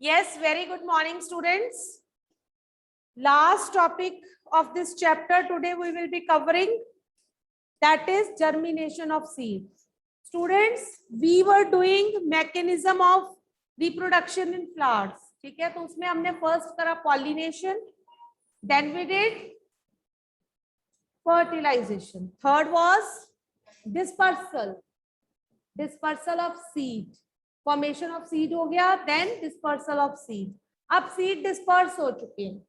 Yes, very good morning, students. Last topic of this chapter today we will be covering, that is germination of seeds. Students, we were doing mechanism of reproduction in flowers. ठीक है, तो उसमें हमने first करा pollination, then we did fertilization. Third was dispersal of seed. Formation of seed हो गया, then dispersal of seed. अब seed disperse हो चुके हैं,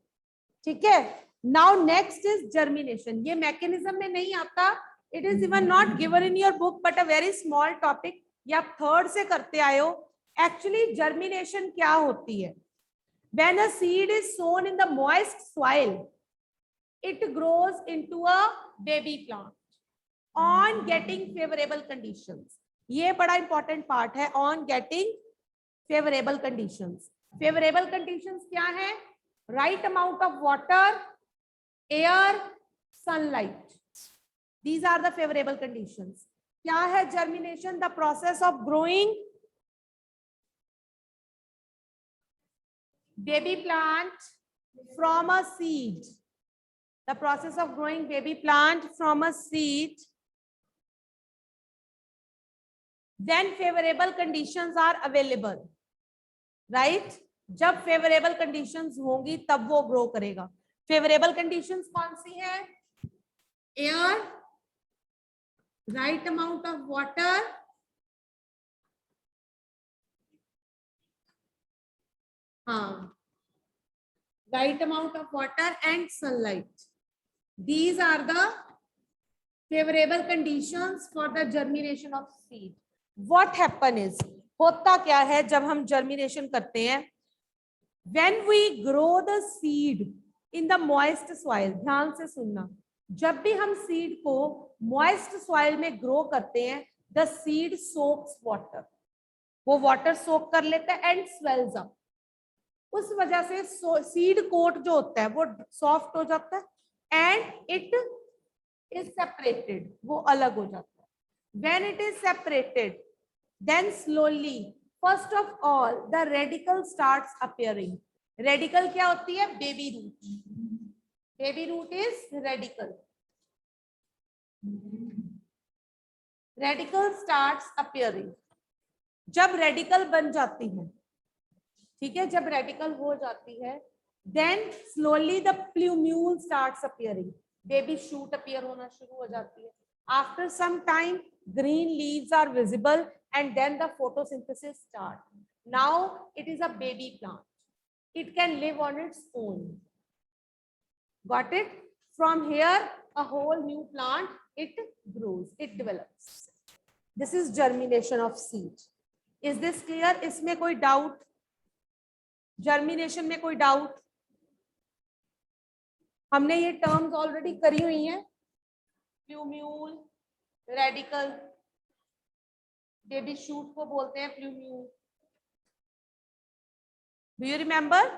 ठीक है. Now next is germination. ये मैकेनिज्म में नहीं आता, it is even not given in your book, but a very small topic. ये आप थर्ड से करते आए हो. एक्चुअली जर्मिनेशन क्या होती है? When a seed is sown in the moist soil, it grows into a baby plant on getting favourable conditions. ये बड़ा इंपॉर्टेंट पार्ट है, on getting favourable conditions. Favourable conditions क्या है? Right amount of water, air, sunlight. These are the favourable conditions. क्या है germination? The process of growing baby plant from a seed. The process of growing baby plant from a seed. Then favorable conditions are available, right? जब favorable conditions होंगी तब वो grow करेगा. Favorable conditions कौन सी है? Air, right amount of water, right amount of water and sunlight. These are the favorable conditions for the germination of seed. What happen is, होता क्या है जब हम जर्मिनेशन करते हैं? When we grow the seed in the moist soil, ध्यान से सुनना, जब भी हम सीड को moist soil में ग्रो करते हैं, the seed soaks water. वो वाटर सोक कर लेता है एंड स्वेल्स अप. उस वजह से सीड कोट जो होता है वो सॉफ्ट हो जाता है एंड इट इज सेपरेटेड, वो अलग हो जाता है. When it is separated, then slowly, first of all, the radicle starts appearing. Radicle क्या होती है? Baby root. Baby root is radicle. Radicle starts appearing. जब radicle बन जाती है, ठीक है, जब radicle हो जाती है, then slowly the plumule starts appearing. Baby shoot appear होना शुरू हो जाती है. After some time, green leaves are visible and then the photosynthesis starts. Now it is a baby plant. It can live on its own. Got it? From here, a whole new plant, it grows, it develops. This is germination of seed. Is this clear? इसमें कोई doubt? Germination में कोई doubt? हमने ये terms already करी हुई हैं. Plumule, radical, baby shoot को बोलते हैं प्लूम्यूल. Do you remember?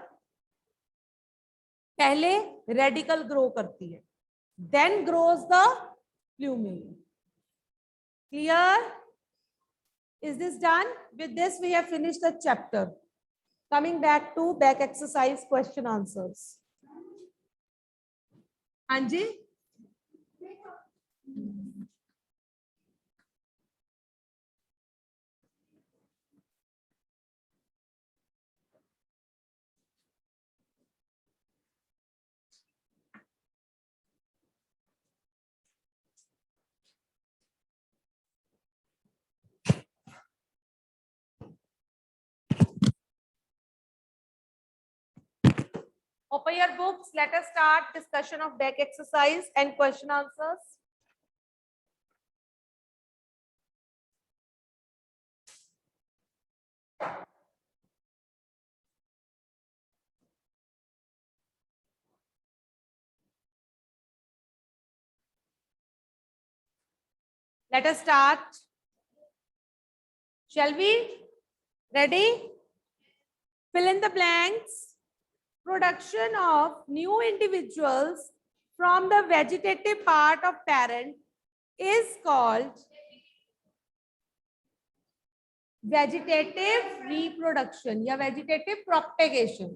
पहले रेडिकल ग्रो करती है, then grows the plumule. Clear? Is this done? With this we have finished the chapter. Coming back to back exercise question answers. हाँ जी, open your books. Let us start discussion of back exercise and question answers. Let us start. Shall we? Ready? Fill in the blanks. Production of new individuals from the vegetative part of parent is called vegetative reproduction या vegetative propagation,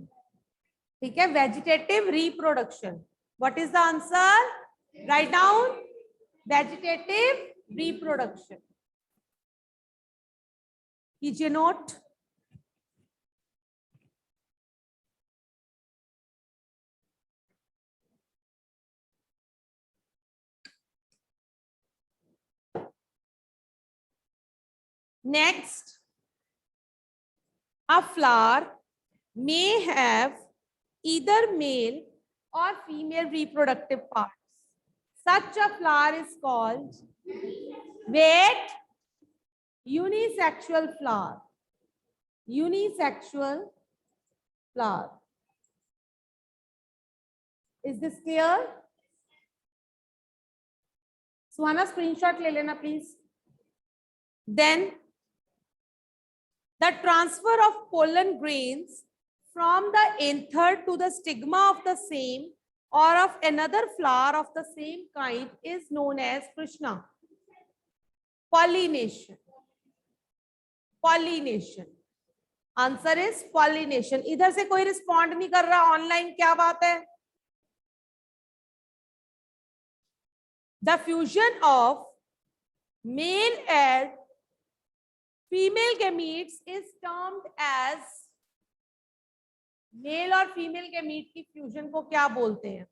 ठीक है, vegetative reproduction. What is the answer? Write down vegetative reproduction. कीजिए note. Next, a flower may have either male or female reproductive parts. Such a flower is called, wait, unisexual flower. Unisexual flower. Is this clear? Suhana, screenshot le lena please. Then the transfer of pollen grains from the anther to the stigma of the same or of another flower of the same kind is known as Krishna. Pollination. Pollination. Answer is pollination. इधर से कोई respond नहीं कर रहा online, क्या बात है? The fusion of male and female gametes is termed as, male और फीमेल गैमीट की फ्यूजन को क्या बोलते हैं?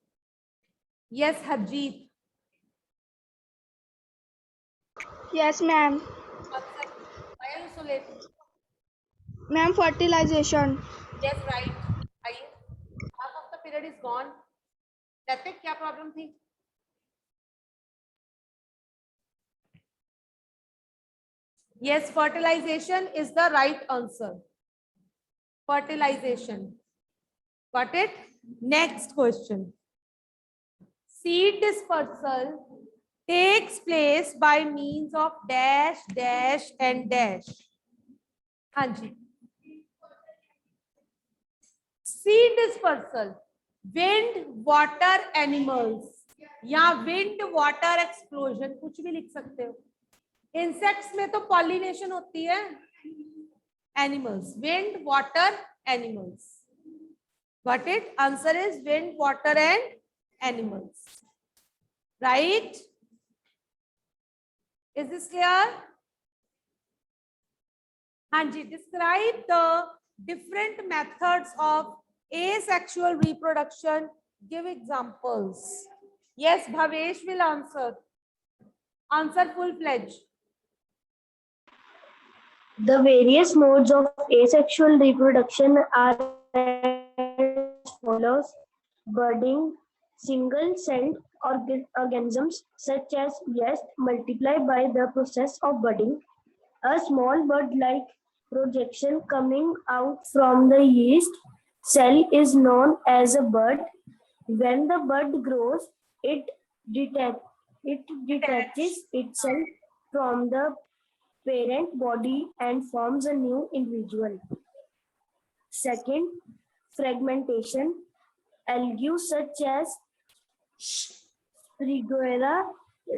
Yes Harjeet. Yes, ma'am. Ma'am, fertilization. Yes, right. Half of the period is gone. Ratik, क्या प्रॉब्लम थी? Yes, fertilization is the right answer. Fertilization. Got it? Next question. Seed dispersal takes place by means of dash, dash and dash. हाँ जी. Seed dispersal, wind, water, animals या wind, water, explosion, कुछ भी लिख सकते हो. Insects में तो pollination होती है. Animals, wind, water, animals. Got it? Answer is wind, water and animals. Right? Is this clear? Hanji, describe the different methods of asexual reproduction. Give examples. Yes, Bhavesh will answer. Answer full-fledged. The various modes of asexual reproduction are as follows: budding, single-celled organisms such as yeast multiply by the process of budding. A small bud-like projection coming out from the yeast cell is known as a bud. When the bud grows, it detaches itself from the parent body and forms a new individual. Second, fragmentation. Algae such as Spirogyra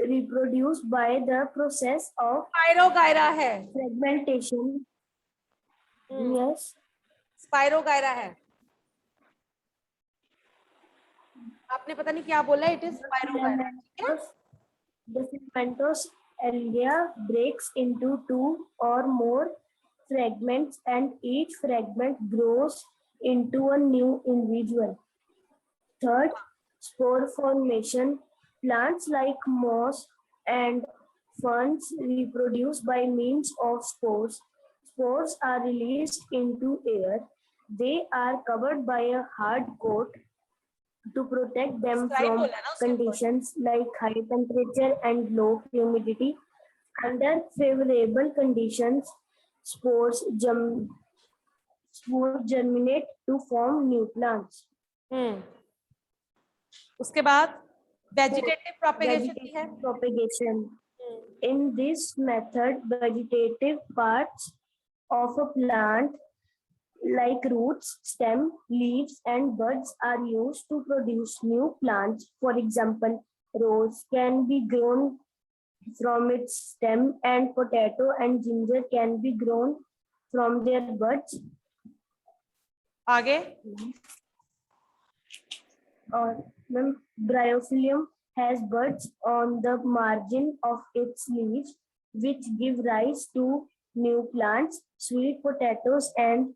reproduce by the process of Spirogyra है. fragmentation. Yes. Spirogyra है. आपने पता नहीं क्या बोला. It is Spirogyra. The filamentous algae breaks into two or more fragments and each fragment grows into a new individual. Third, spore formation. Plants like moss and ferns reproduce by means of spores. Spores are released into air. They are covered by a hard coat to protect them from conditions like high temperature and low humidity. Under favorable conditions, spores germinate to form new plants. उसके बाद vegetative propagation भी है. Propagation. In this method, vegetative parts of a plant like roots, stem, leaves, and buds are used to produce new plants. For example, rose can be grown from its stem, and potato and ginger can be grown from their buds. आगे Or bryophyllum has buds on the margin of its leaves, which give rise to new plants. Sweet potatoes and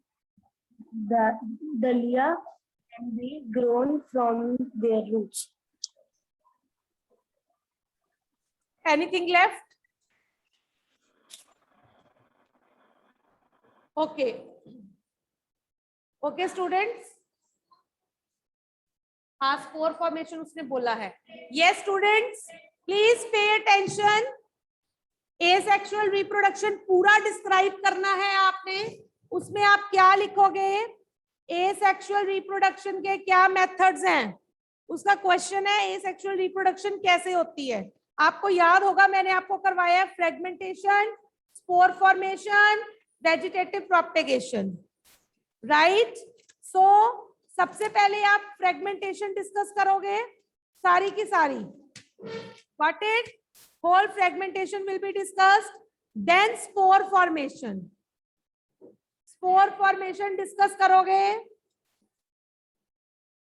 the dahlia can be grown from their roots. anything left? Okay. Okay, students. हाँ, spore formation उसने बोला है. Yes, students, please pay attention. Asexual reproduction पूरा describe करना है आपने. उसमें आप क्या लिखोगे? एसेक्सुअल रिप्रोडक्शन के क्या मेथड्स हैं? उसका क्वेश्चन है एसेक्सुअल रिप्रोडक्शन कैसे होती है. आपको याद होगा मैंने आपको करवाया है fragmentation, spore formation, vegetative propagation, right. So सबसे पहले आप फ्रेगमेंटेशन डिस्कस करोगे सारी की सारी. What it whole fragmentation will be discussed. Then spore formation. Spore formation discuss करोगे.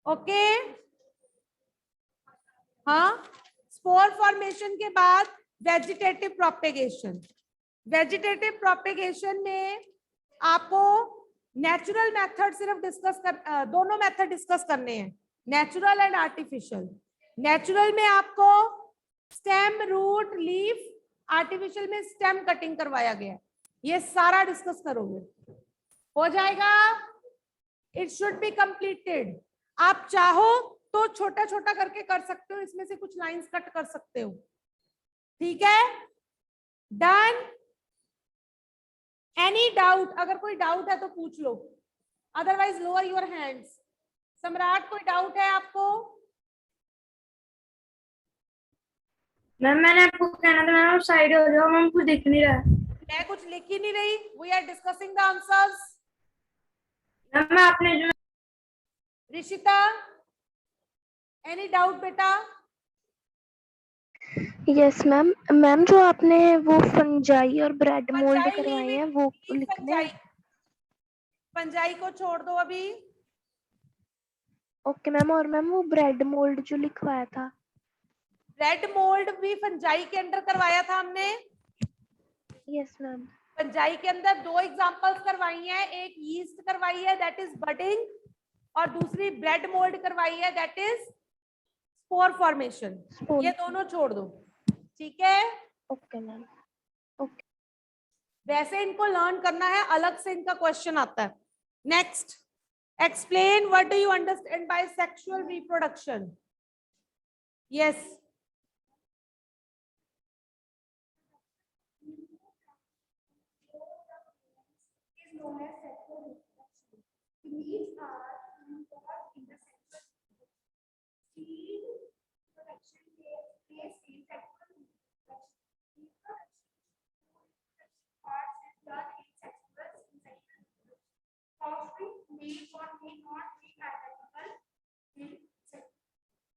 Okay. हाँ, spore formation के बाद vegetative propagation. Vegetative propagation में आपको नेचुरल मेथड सिर्फ डिस्कस कर, दोनों मेथड डिस्कस करने हैं, नेचुरल एंड आर्टिफिशियल. नेचुरल में आपको स्टेम, रूट, लीफ, आर्टिफिशियल में स्टेम कटिंग करवाया गया. ये सारा डिस्कस करोगे, हो जाएगा. It should be completed. आप चाहो तो छोटा छोटा करके कर सकते हो, इसमें से कुछ लाइंस कट कर सकते हो. ठीक है, डन. Any doubt? अगर कोई डाउट है तो पूछ लो, अदरवाइज लोअर योर हैंड्स. सम्राट, कोई डाउट है आपको? मैम मैंने आपको कहना था मैम, साइड हो जाओ, मैम कुछ दिख नहीं रहा. मैं कुछ लिख ही नहीं रही. We are discussing the answers. Ma'am आपने जो ऋषिता, एनी डाउट बेटा? Yes ma'am. मैम जो आपने वो फंजाई और ब्रेड मोल्ड फंजाई करवाए नहीं, हैं वो लिखने हैं. फंजाई को छोड़ दो अभी. Okay ma'am. और मैम वो ब्रेड मोल्ड जो लिखवाया था. रेड मोल्ड भी फंजाई के अंदर करवाया था हमने. Yes ma'am. फंजाई के अंदर दो एग्जांपल्स करवाई हैं. एक यीस्ट करवाई है दैट इज बडिंग, और दूसरी ब्रेड मोल्ड करवाई है दैट इज स्पोर फॉर्मेशन. ये दोनों छोड़ दो, ठीक है. Okay ma'am. वैसे इनको लर्न करना है, अलग से इनका क्वेश्चन आता है. Next, explain what do you understand by sexual reproduction. Yes.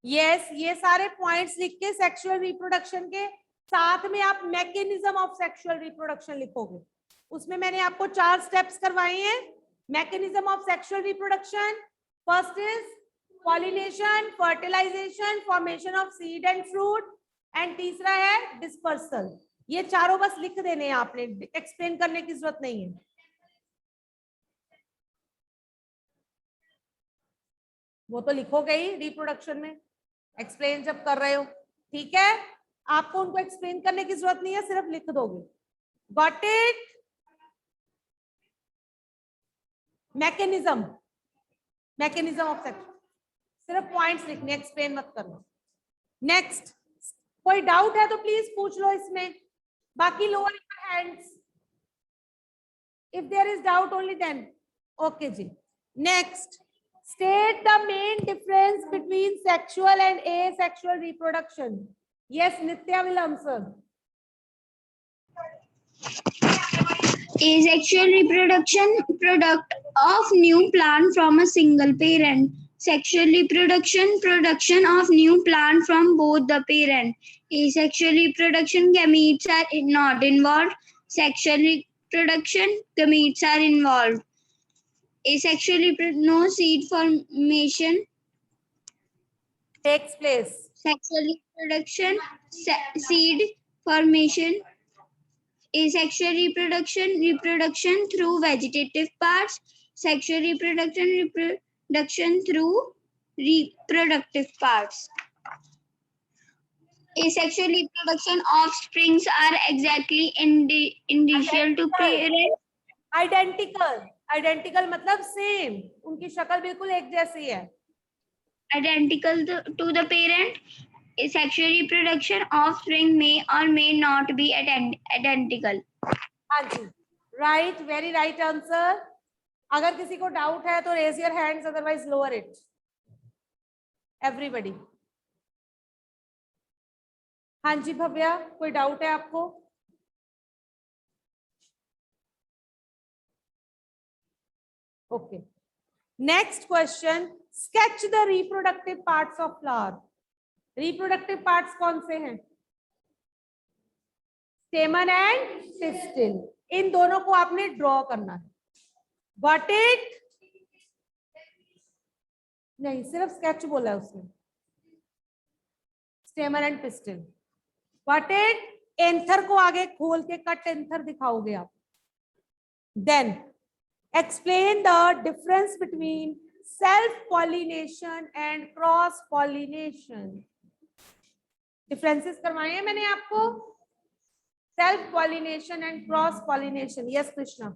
Yes, ये सारे पॉइंट्स लिख के सेक्सुअल रिप्रोडक्शन के साथ में आप मैकेनिज्म ऑफ सेक्सुअल रिप्रोडक्शन लिखोगे. उसमें मैंने आपको 4 स्टेप्स करवाए हैं. Mechanism of sexual reproduction, first is pollination, fertilization, formation of seed and fruit, and तीसरा है डिस्पर्सल. ये चारों बस लिख देने हैं आपने, एक्सप्लेन करने की जरूरत नहीं है. वो तो लिखोगे ही रिप्रोडक्शन में, एक्सप्लेन जब कर रहे हो. ठीक है, आपको उनको एक्सप्लेन करने की जरूरत नहीं है, सिर्फ लिख दोगे. Got it? Mechanism, mechanism of sex, सिर्फ पॉइंट्स लिखने, एक्सप्लेन मत करना. नेक्स्ट, कोई डाउट है तो प्लीज पूछ लो इसमें. बाकी lower your hands if there is doubt only then. Okay जी. Next, state the main difference between sexual and asexual reproduction. Yes, Nitya will answer. Asexual reproduction, product of new plant from a single parent. Sexual reproduction, production of new plant from both the parent. Asexual reproduction, gametes are not involved. Sexual production, gametes are involved. Asexually, no seed formation. takes place. Sexual reproduction, seed formation. Asexual reproduction, reproduction through vegetative parts. Sexual reproduction, reproduction through reproductive parts. Asexual reproduction, offsprings are exactly individual to parent. Identical मतलब same, उनकी शक्ल बिल्कुल एक जैसी है. Identical to the parent. Asexual reproduction, offspring may or may not be identical. हाँ जी, right, very right answer. अगर किसी को डाउट है तो raise your hands, otherwise lower it. Everybody. हाँ जी भव्या, कोई डाउट है आपको? Okay, next question. Sketch the reproductive parts of flower. Reproductive parts कौन से हैं? स्टेमन एंड पिस्टिल. इन दोनों को आपने ड्रॉ करना है. Got it? नहीं, सिर्फ स्केच बोला है उसने. Stamen and pistil. Got it? Anther को आगे खोल के कट एंथर दिखाओगे आप. Then explain the difference between self pollination and cross pollination. differences करवाए हैं मैंने आपको. self pollination and cross pollination. yes Krishna,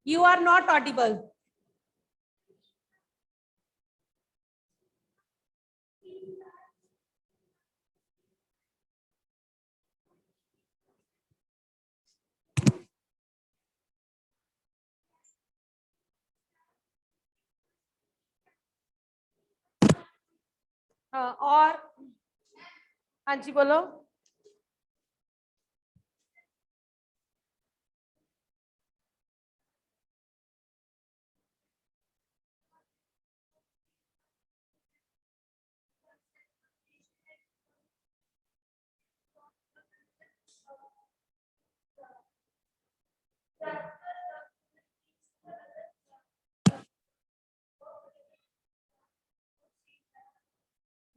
you are not audible. और हाँ जी बोलो.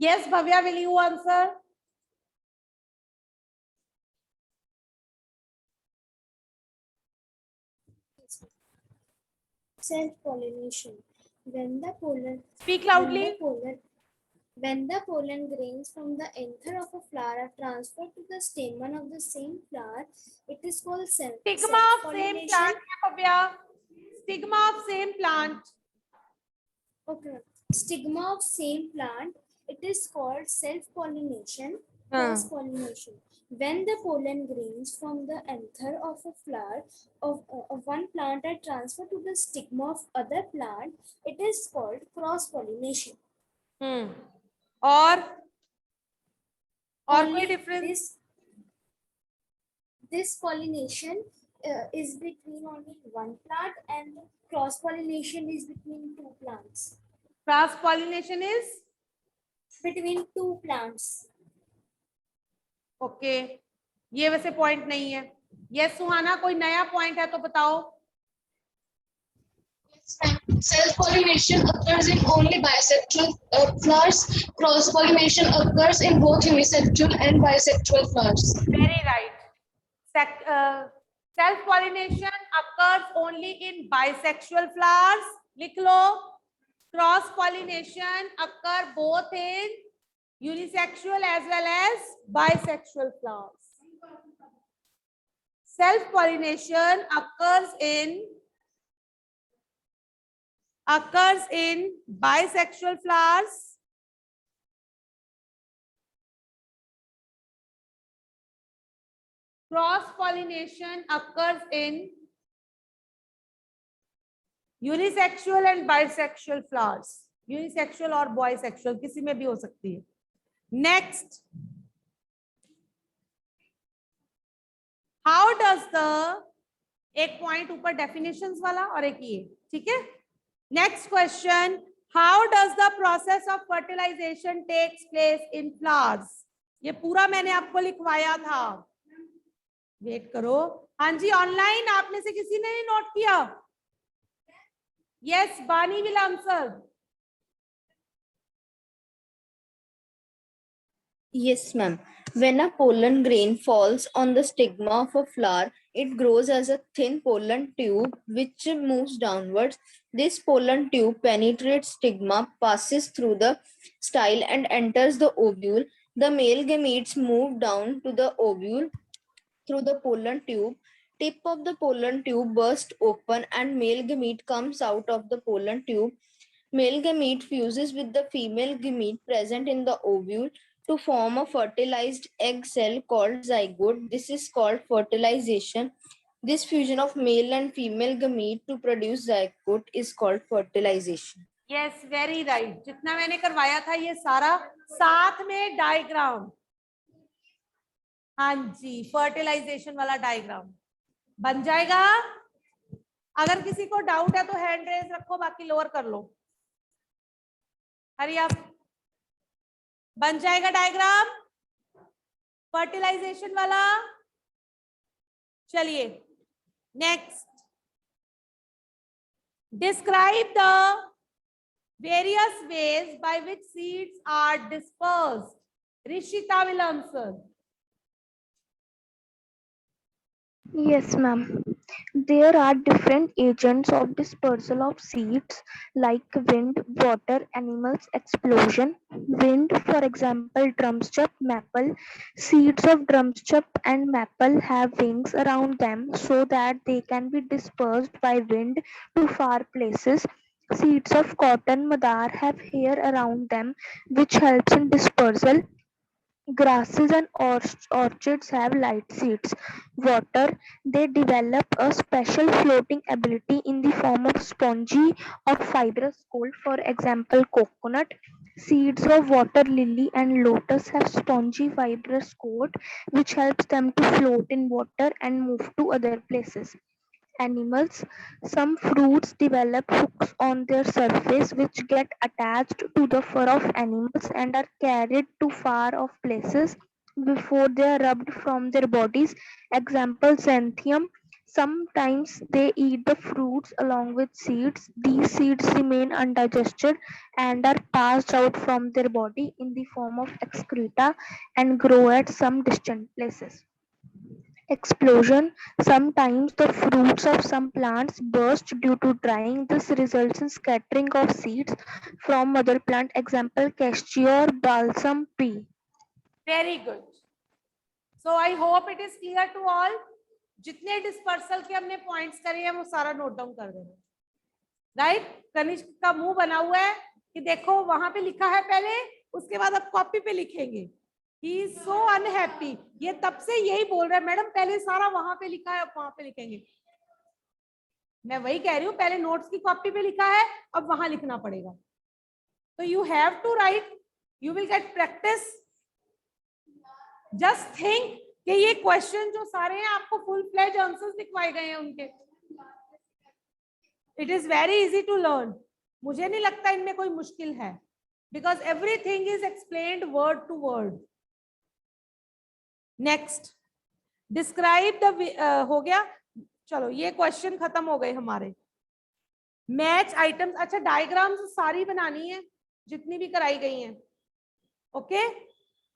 yes Bhavya, will you answer? Self-pollination. When the pollen speak loudly. when the pollen grains from the anther of a flower are transferred to the stamen of the same flower, it is called Stigma of same plant. Bhavya, stigma of same plant. Okay. Stigma of same plant. It is called self-pollination. Cross-pollination. When the pollen grains from the anther of a flower of one plant are transferred to the stigma of other plant, it is called cross-pollination. और Only कोई difference? This pollination is between only one plant, and cross-pollination is between two plants. Cross pollination is Between two plants. Okay. ये वैसे point नहीं है. Yes सुहाना, कोई नया point है तो बताओ. Self-pollination occurs in only bisexual flowers. Cross-pollination occurs in both unisexual and bisexual flowers. Very right. Self-pollination occurs only in bisexual flowers. लिख लो. Cross-pollination occur both in unisexual as well as bisexual flowers. Self-pollination occurs in bisexual flowers. Cross-pollination occurs in unisexual and bisexual flowers. Unisexual और bisexual किसी में भी हो सकती है. Next, how does the, एक point ऊपर definitions वाला और एक ये, ठीक है. Next question, how does the process of fertilization takes place in flowers? ये पूरा मैंने आपको लिखवाया था, वेट करो। हाँ जी, ऑनलाइन आप में से किसी ने नहीं नोट किया? यस, बानी will answer. Yes, ma'am. When a pollen grain falls on the stigma of a flower, it grows as a thin pollen tube which moves downwards. This pollen tube penetrates stigma, passes through the style, and enters the ovule. The male gametes move down to the ovule through the pollen tube. Tip of the pollen tube bursts open, and male gamete comes out of the pollen tube. Male gamete fuses with the female gamete present in the ovule to form a fertilized egg cell called zygote. This is called fertilization. This fusion of male and female gamete to produce zygote is called fertilization. Yes, very right. जितना मैंने करवाया था ये सारा, साथ में diagram. हाँ जी, fertilisation वाला डायग्राम बन जाएगा। अगर किसी को डाउट है तो हैंड रेज रखो, बाकी लोअर कर लो। हरी आप, बन जाएगा डायग्राम फर्टिलाइजेशन वाला। चलिए next, describe the various ways by which seeds are dispersed. Rishita will answer. Yes, ma'am. There are different agents of dispersal of seeds like wind, water, animals, explosion. Wind, for example, drumstick, maple. Seeds of drumstick and maple have wings around them so that they can be dispersed by wind to far places. Seeds of cotton madar have hair around them which helps in dispersal. Grasses and orchids have light seeds. Water, they develop a special floating ability in the form of spongy or fibrous gold, for example, coconut. Seeds of water lily and lotus have spongy fibrous coat which helps them to float in water and move to other places. Animals, some fruits develop hooks on their surface which get attached to the fur of animals and are carried to far off places before they are rubbed from their bodies. Example, xanthium. Sometimes they eat the fruits along with seeds. These seeds remain undigested and are passed out from their body in the form of excreta and grow at some distant places. Explosion. Sometimes the fruits of some plants burst due to drying. This results in scattering of seeds from mother plant. Example, castor, balsam, pea. Very good. So I hope it is clear to all. जितने dispersal के हमने points करे हैं वो सारा note down कर देना। Right, Kanishka का मुंह बना हुआ है कि देखो वहां पे लिखा है पहले, उसके बाद अब कॉपी पे लिखेंगे। He is so unhappy. ये तब से यही बोल रहा है, मैडम पहले सारा वहां पे लिखा है, वहां पे लिखेंगे। मैं वही कह रही हूँ, पहले नोट्स की कॉपी पे लिखा है, अब वहां लिखना पड़ेगा। तो you have to write, you will get practice. Just think कि ये क्वेश्चन जो सारे हैं आपको फुल फ्लेज आंसर्स लिखवाए गए हैं उनके। It is very easy to learn. मुझे नहीं लगता इनमें कोई मुश्किल है, because everything is explained word to word. Next, describe the हो गया। चलो ये क्वेश्चन खत्म हो गए हमारे। मैच आइटम्स, अच्छा डायग्राम्स सारी बनानी है जितनी भी कराई गई हैं। ओके,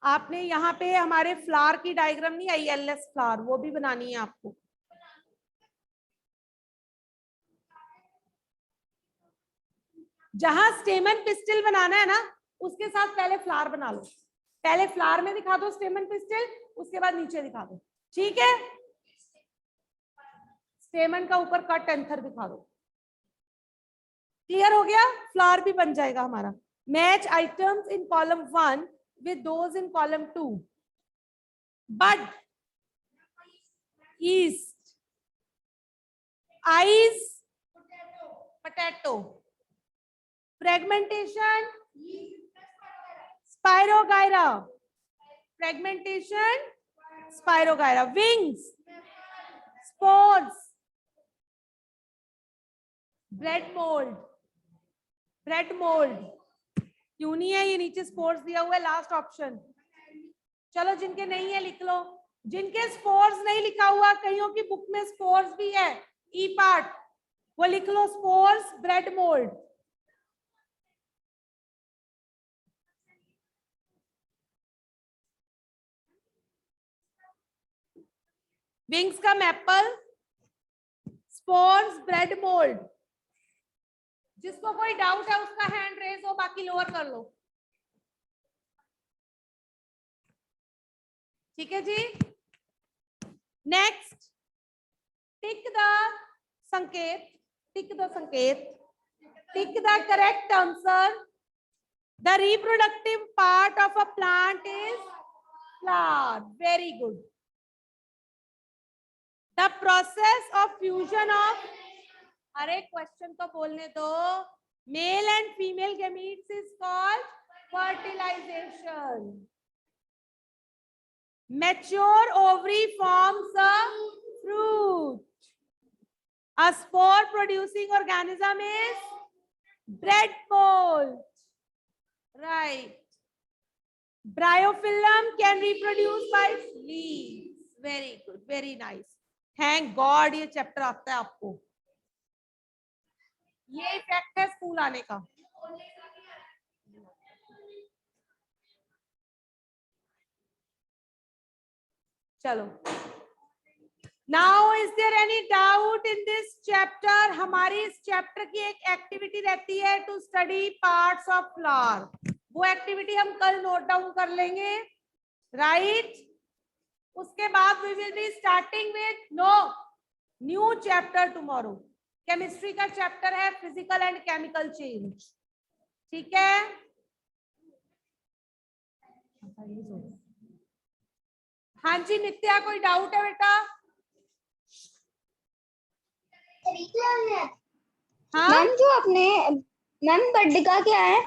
आपने यहाँ पे हमारे फ्लावर की डायग्राम नहीं आई, एलएस फ्लावर, वो भी बनानी है आपको। जहां स्टेमन पिस्टिल बनाना है ना, उसके साथ पहले फ्लावर बना लो। पहले फ्लावर में दिखा दो स्टेमन पिस्टिल, उसके बाद नीचे दिखा दो, ठीक है। स्टेमन का ऊपर कट एंथर दिखा दो। क्लियर हो गया, फ्लावर भी बन जाएगा हमारा। Match items in column 1 with those in column 2. Bud, yeast, eyes, potato, fragmentation, spirogyra, fragmentation, spirogyra, wings, spores, bread mold, क्यों नहीं है, ये नीचे स्पोर्स दिया हुआ है, लास्ट ऑप्शन। चलो जिनके नहीं है लिख लो, जिनके स्पोर्स नहीं लिखा हुआ, कईयों की बुक में स्पोर्स भी है, ई पार्ट, वो लिख लो, स्पोर्स ब्रेड मोल्ड। विंग्स का मैपल, स्पोर्स ब्रेड मोल्ड। जिसको कोई डाउट है उसका हैंड रेज हो, बाकी लोअर कर लो। ठीक है जी। Next, tick the Sanket, tick the Sanket, tick the correct answer. The reproductive part of a plant is flower. Very good. The process of fusion of, अरे क्वेश्चन तो बोलने दो, male and female gametes is called fertilization. Mature ovary forms a fruit. A spore producing organism is bread mold. Right. Bryophyllum can reproduce by leaves. Very good, very nice. Thank God ये chapter आता है आपको। ये effect है school आने का। चलो, now is there any doubt in this chapter? हमारी इस चैप्टर की एक एक्टिविटी रहती है to study parts of flower. वो एक्टिविटी हम कल नोट डाउन कर लेंगे, राइट? उसके बाद we will be starting with new chapter tomorrow. Chemistry का चैप्टर है फिजिकल एंड केमिकल चेंज। ठीक है, हाँ जी नित्या, कोई डाउट है बेटा? हाँ मैम जो अपने मैम बर्ड का क्या है?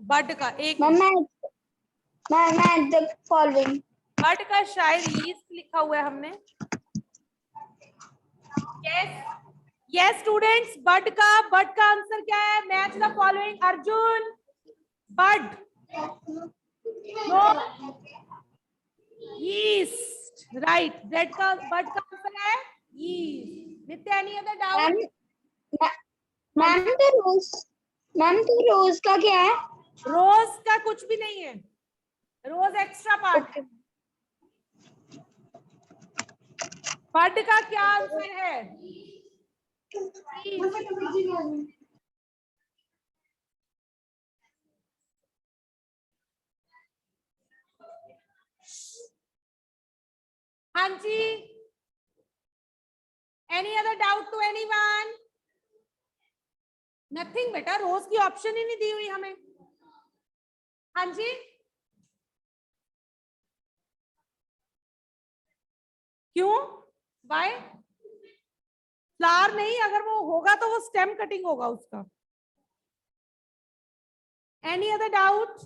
बर्ड का एक मैम मैं द फॉलोइंग बर्ड का शायद ईस्ट लिखा हुआ है हमने। यस यस स्टूडेंट्स, बर्ड का आंसर क्या है? Match the following. Arjun, bird, no, east, right. Bird का आंसर है east. Nitya, any other doubt? Ma'am तो रोज का क्या है? रोज का कुछ भी नहीं है, रोज एक्स्ट्रा पार्ट है। बर्ड का क्या आंसर है? हाँ जी, any other doubt to anyone? Nothing बेटा, रोज की ऑप्शन ही नहीं दी हुई हमें। हाँ जी, क्यों? बाय फ्लावर नहीं, अगर वो होगा तो वो स्टेम कटिंग होगा उसका। Any other doubt?